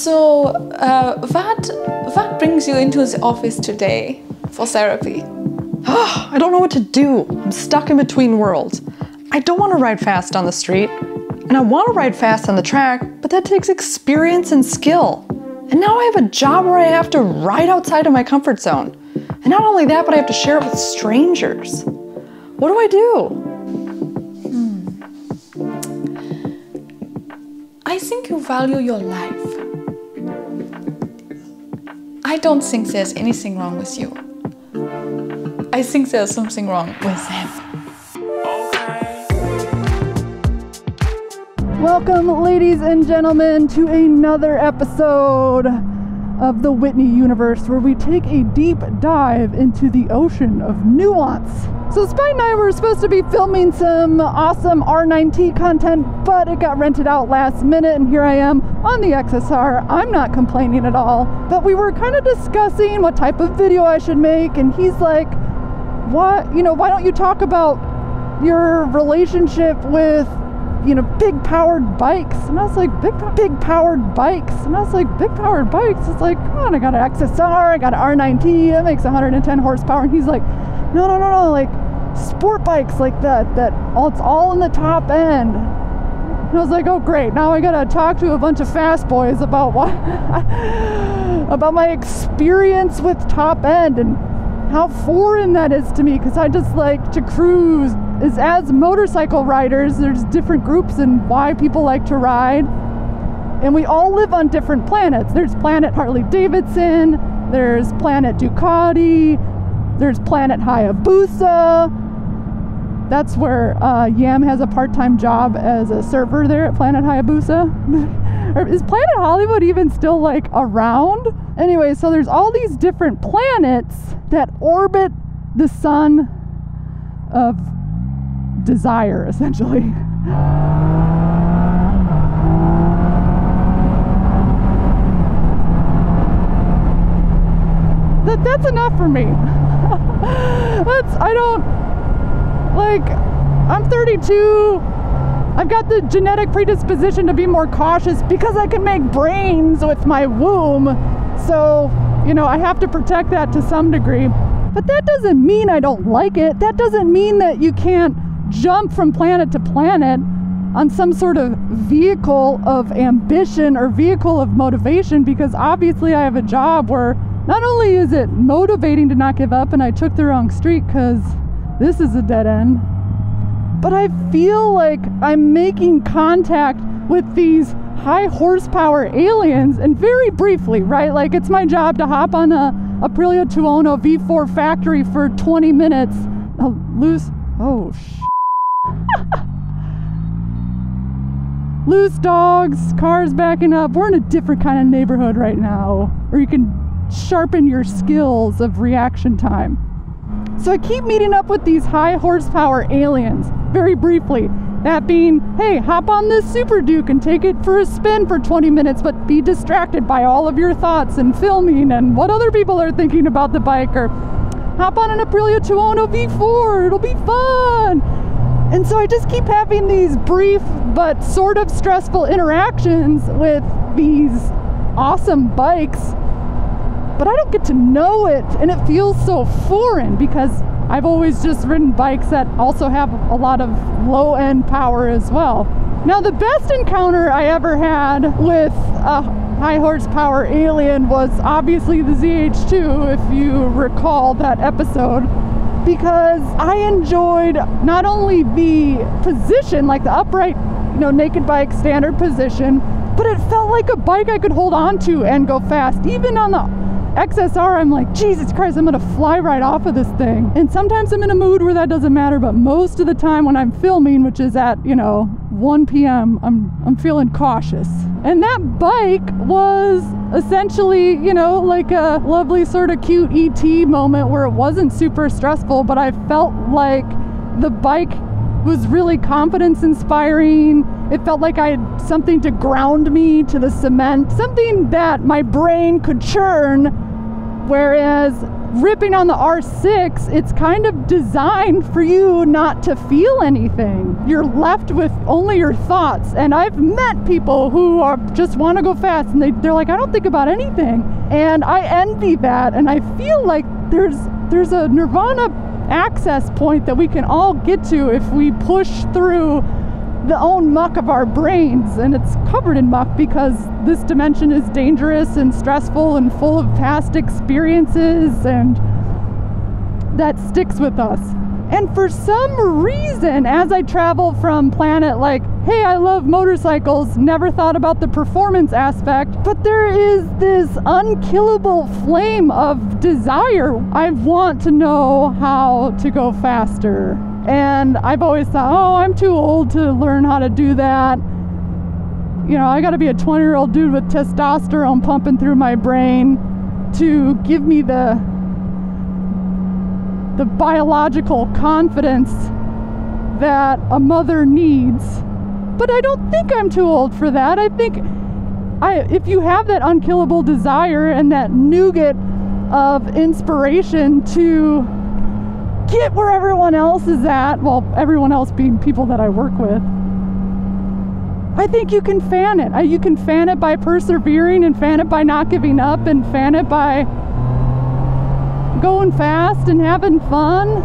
So, what brings you into the office today for therapy? I don't know what to do. I'm stuck in between worlds. I don't want to ride fast on the street, and I want to ride fast on the track, but that takes experience and skill. And now I have a job where I have to ride outside of my comfort zone. And not only that, but I have to share it with strangers. What do I do? I think you value your life. I don't think there's anything wrong with you. I think there's something wrong with them. Welcome, ladies and gentlemen, to another episode of the Whitney universe, where we take a deep dive into the ocean of nuance. So Spite and I were supposed to be filming some awesome R9T content, but it got rented out last minute, and here I am on the XSR. I'm not complaining at all, but we were kind of discussing what type of video I should make, and he's like, why don't you talk about your relationship with big powered bikes? And I was like, big powered bikes? And I was like, big powered bikes? It's like, come on, I got an XSR, I got an R9T, that makes 110 horsepower. And he's like, no, like sport bikes like that it's all in the top end. And I was like, oh great, now I gotta talk to a bunch of fast boys about about my experience with top end and how foreign that is to me, because I just like to cruise. As motorcycle riders, there's different groups and why people like to ride, and we all live on different planets. There's planet Harley Davidson, there's planet Ducati, there's planet Hayabusa. That's where Yam has a part-time job as a server there at planet Hayabusa. Is planet Hollywood even still like around? Anyway, so there's all these different planets that orbit the sun of desire, essentially. That's enough for me. I'm 32. I've got the genetic predisposition to be more cautious because I can make brains with my womb. So, I have to protect that to some degree. But that doesn't mean I don't like it. That doesn't mean that you can't jump from planet to planet on some sort of vehicle of ambition or vehicle of motivation, because obviously I have a job where not only is it motivating to not give up, and I took the wrong street because this is a dead end, but I feel like I'm making contact with these high horsepower aliens, and very briefly, right? Like, it's my job to hop on a Aprilia Tuono V4 factory for 20 minutes. Loose dogs, cars backing up. We're in a different kind of neighborhood right now, where you can sharpen your skills of reaction time. So I keep meeting up with these high horsepower aliens, very briefly. That being, hey, hop on this Super Duke and take it for a spin for 20 minutes, but be distracted by all of your thoughts and filming and what other people are thinking about the bike, or hop on an Aprilia Tuono V4, it'll be fun. And so I just keep having these brief but sort of stressful interactions with these awesome bikes, but I don't get to know it, and it feels so foreign because I've always just ridden bikes that also have a lot of low-end power as well. Now, the best encounter I ever had with a high horsepower alien was obviously the ZH2, if you recall that episode, because I enjoyed not only the position, like the upright, naked bike standard position, but it felt like a bike I could hold on to and go fast. Even on the XSR, I'm like, Jesus Christ, I'm gonna fly right off of this thing. And sometimes I'm in a mood where that doesn't matter, but most of the time when I'm filming, which is at 1 p.m., I'm feeling cautious. And that bike was essentially, like a lovely sort of cute ET moment where it wasn't super stressful, but I felt like the bike was really confidence inspiring. It felt like I had something to ground me to the cement, something that my brain could churn, whereas ripping on the R6, it's kind of designed for you not to feel anything. You're left with only your thoughts. And I've met people who just want to go fast, and they're like, I don't think about anything. And I envy that, and I feel like there's a nirvana access point that we can all get to if we push through the own muck of our brains. And it's covered in muck because this dimension is dangerous and stressful and full of past experiences, and that sticks with us. And for some reason, as I travel from planet like, hey, I love motorcycles, never thought about the performance aspect, but there is this unkillable flame of desire. I want to know how to go faster. And I've always thought, oh, I'm too old to learn how to do that. You know, I gotta be a 20-year-old dude with testosterone pumping through my brain to give me the biological confidence that a mother needs. But I don't think I'm too old for that. I think if you have that unkillable desire and that nougat of inspiration to get where everyone else is at, well, everyone else being people that I work with, I think you can fan it. You can fan it by persevering, and fan it by not giving up, and fan it by going fast and having fun.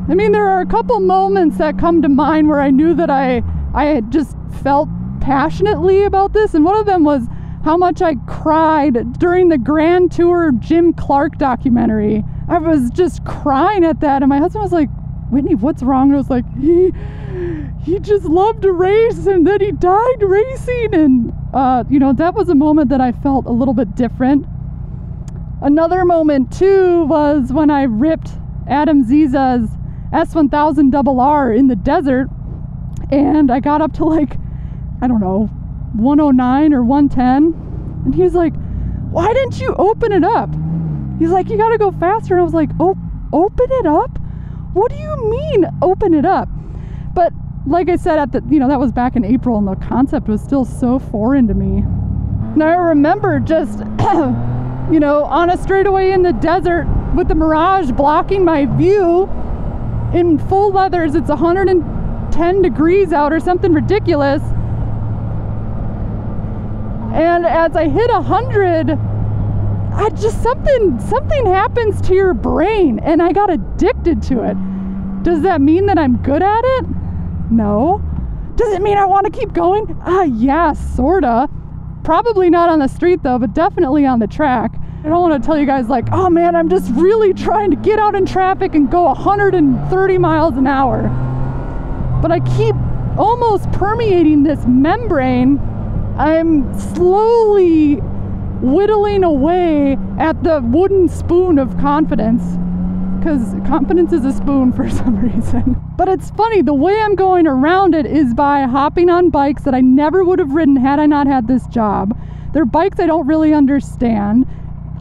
I mean, there are a couple moments that come to mind where I knew that I had just felt passionately about this, and one of them was how much I cried during the Grand Tour Jim Clark documentary. I was just crying at that, and my husband was like, Whitney, what's wrong? And I was like, he just loved to race, and then he died racing. And you know, that was a moment that I felt a little bit different. Another moment too was when I ripped Adam Ziza's S1000RR in the desert, and I got up to like, I don't know, 109 or 110, and he was like, why didn't you open it up? He's like, you gotta go faster. And I was like, oh, open it up? What do you mean open it up? But like I said, that was back in April, and the concept was still so foreign to me. And I remember just you know, on a straightaway in the desert with the mirage blocking my view in full leathers. It's 110 degrees out or something ridiculous. And as I hit 100, something happens to your brain, and I got addicted to it. Does that mean that I'm good at it? No. Does it mean I want to keep going? Yeah, sorta. Probably not on the street though, but definitely on the track. I don't want to tell you guys like, oh man, I'm just really trying to get out in traffic and go 130 miles an hour. But I keep almost permeating this membrane. I'm slowly whittling away at the wooden spoon of confidence, because confidence is a spoon for some reason. But it's funny, the way I'm going around it is by hopping on bikes that I never would have ridden had I not had this job. They're bikes I don't really understand.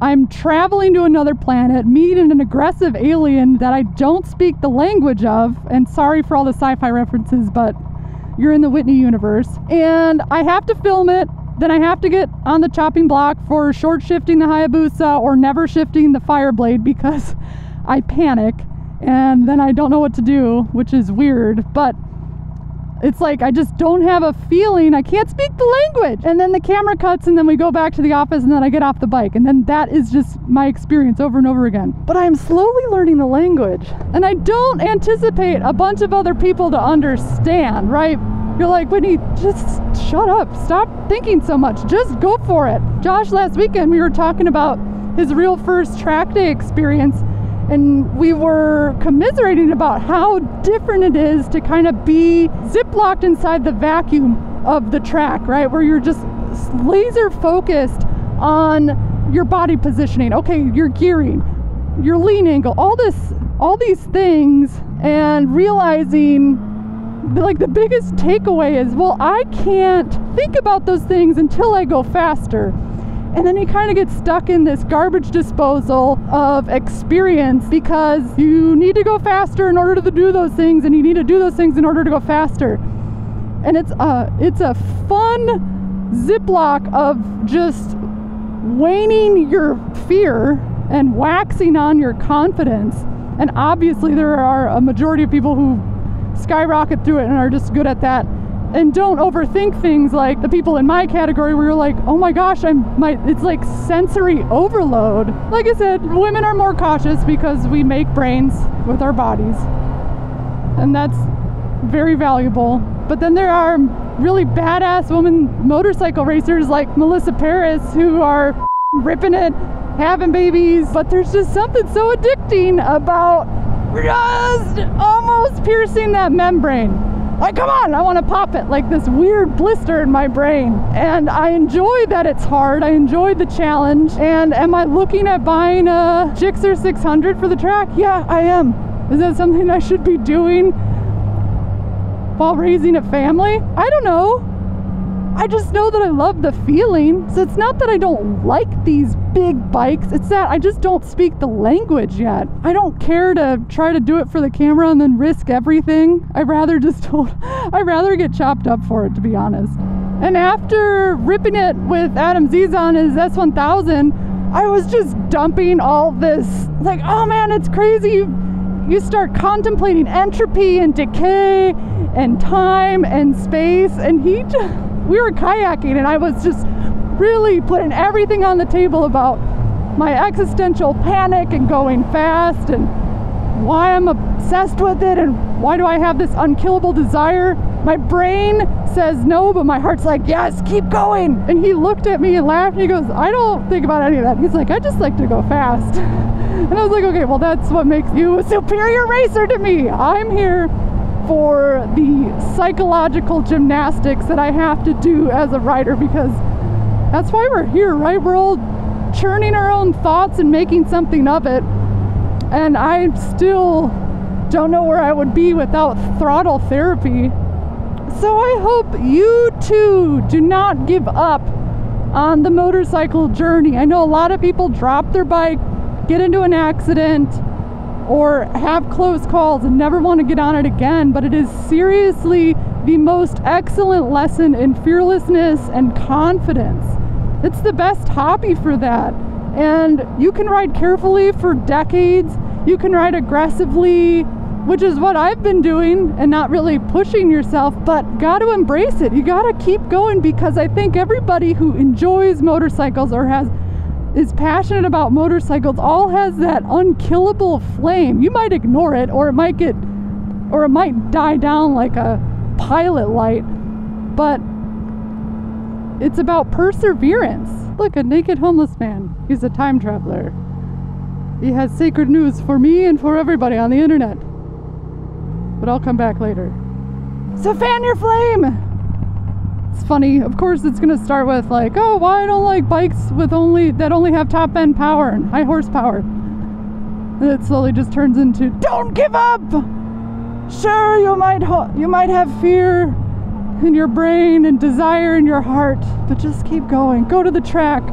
I'm traveling to another planet, meeting an aggressive alien that I don't speak the language of, and sorry for all the sci-fi references, but you're in the Whitney universe. And I have to film it, then I have to get on the chopping block for short shifting the Hayabusa or never shifting the Fireblade, because I panic and then I don't know what to do, which is weird. But it's like I just don't have a feeling. I can't speak the language. And then the camera cuts, and then we go back to the office, and then I get off the bike, and then that is just my experience over and over again. But I'm slowly learning the language, and I don't anticipate a bunch of other people to understand, right? You're like, Whitney, just shut up. Stop thinking so much. Just go for it. Josh, last weekend, we were talking about his real first track day experience, and we were commiserating about how different it is to kind of be ziplocked inside the vacuum of the track, right? Where you're just laser focused on your body positioning. Okay, your gearing, your lean angle, all these things, and realizing like the biggest takeaway is, well, I can't think about those things until I go faster. And then you kind of get stuck in this garbage disposal of experience, because you need to go faster in order to do those things, and you need to do those things in order to go faster. And it's a fun Ziploc of just waning your fear and waxing on your confidence. And obviously there are a majority of people who skyrocket through it and are just good at that and don't overthink things, like the people in my category where you're like, oh my gosh, it's like sensory overload. Like I said, women are more cautious because we make brains with our bodies, and that's very valuable. But then there are really badass women motorcycle racers like Melissa Paris who are ripping it, having babies, but there's just something so addicting about just almost piercing that membrane. Like, come on, I want to pop it, like this weird blister in my brain. And I enjoy that it's hard. I enjoy the challenge. And am I looking at buying a Gixxer 600 for the track? Yeah, I am. Is that something I should be doing while raising a family? I don't know. I just know that I love the feeling. So it's not that I don't like these big bikes, it's that I just don't speak the language yet. I don't care to try to do it for the camera and then risk everything. I'd rather get chopped up for it, to be honest. And after ripping it with Adam Z's on his S1000, I was just dumping all this, like, oh man, it's crazy. You start contemplating entropy and decay and time and space, and we were kayaking and I was just really putting everything on the table about my existential panic and going fast and why I'm obsessed with it and why do I have this unkillable desire. My brain says no, but my heart's like, yes, keep going. And he looked at me and laughed and he goes, I don't think about any of that. He's like, I just like to go fast. And I was like, okay, well, that's what makes you a superior racer to me. I'm here for the psychological gymnastics that I have to do as a rider, because that's why we're here, right? We're all churning our own thoughts and making something of it. And I still don't know where I would be without throttle therapy. So I hope you too do not give up on the motorcycle journey. I know a lot of people drop their bike, get into an accident, or have close calls and never want to get on it again, but it is seriously the most excellent lesson in fearlessness and confidence. It's the best hobby for that. And you can ride carefully for decades. You can ride aggressively, which is what I've been doing, and not really pushing yourself, but got to embrace it. You got to keep going, because I think everybody who enjoys motorcycles or is passionate about motorcycles all has that unkillable flame. You might ignore it, or it might die down like a pilot light, but it's about perseverance. Look, a naked homeless man. He's a time traveler. He has sacred news for me and for everybody on the internet. But I'll come back later. So fan your flame! It's funny, of course it's gonna start with like, oh, why I don't like bikes that only have top end power and high horsepower. And it slowly just turns into, don't give up! Sure, you might have fear in your brain and desire in your heart, but just keep going. Go to the track.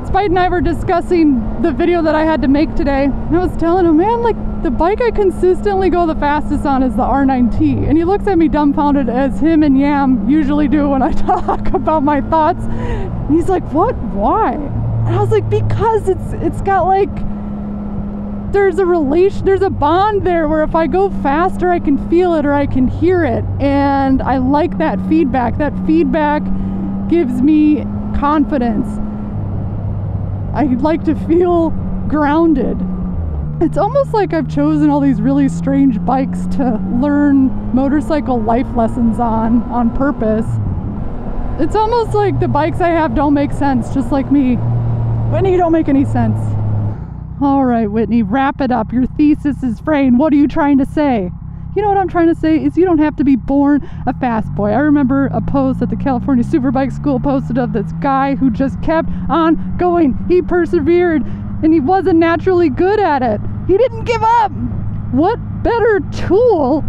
Spite and I were discussing the video that I had to make today, and I was telling him, man, like, the bike I consistently go the fastest on is the R9T. And he looks at me dumbfounded, as him and Yam usually do when I talk about my thoughts. And he's like, what? Why? And I was like, because it's got like, there's a bond there where if I go faster, I can feel it or I can hear it. And I like that feedback. That feedback gives me confidence. I like to feel grounded. It's almost like I've chosen all these really strange bikes to learn motorcycle life lessons on purpose. It's almost like the bikes I have don't make sense, just like me. Whitney, you don't make any sense. All right, Whitney, wrap it up. Your thesis is framed. What are you trying to say? You know what I'm trying to say is you don't have to be born a fast boy. I remember a post that the California Superbike School posted of this guy who just kept on going. He persevered, and he wasn't naturally good at it. He didn't give up. What better tool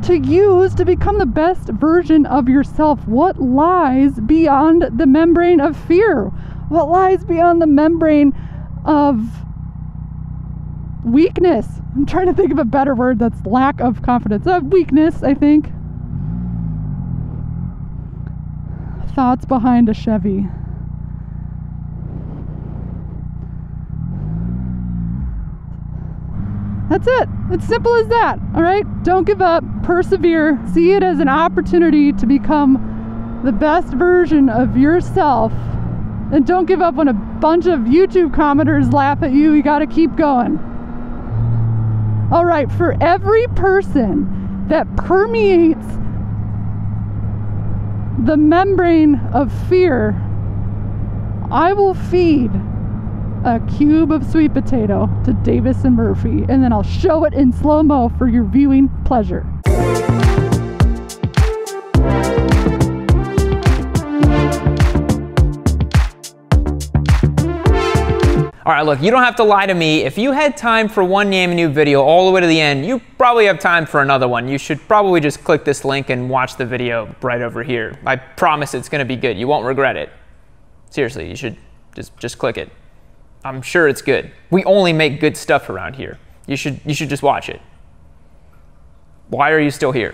to use to become the best version of yourself? What lies beyond the membrane of fear? What lies beyond the membrane of weakness? I'm trying to think of a better word that's lack of confidence. Weakness, I think. Thoughts behind a Chevy. That's it. It's simple as that, all right? Don't give up, persevere, see it as an opportunity to become the best version of yourself. And don't give up when a bunch of YouTube commenters laugh at you. You gotta keep going. All right, for every person that permeates the membrane of fear, I will feed a cube of sweet potato to Davis and Murphy, and then I'll show it in slow-mo for your viewing pleasure. All right, look, you don't have to lie to me. If you had time for one Yamanu video all the way to the end, you probably have time for another one. You should probably just click this link and watch the video right over here. I promise it's gonna be good. You won't regret it. Seriously, you should just click it. I'm sure it's good. We only make good stuff around here. You should just watch it. Why are you still here?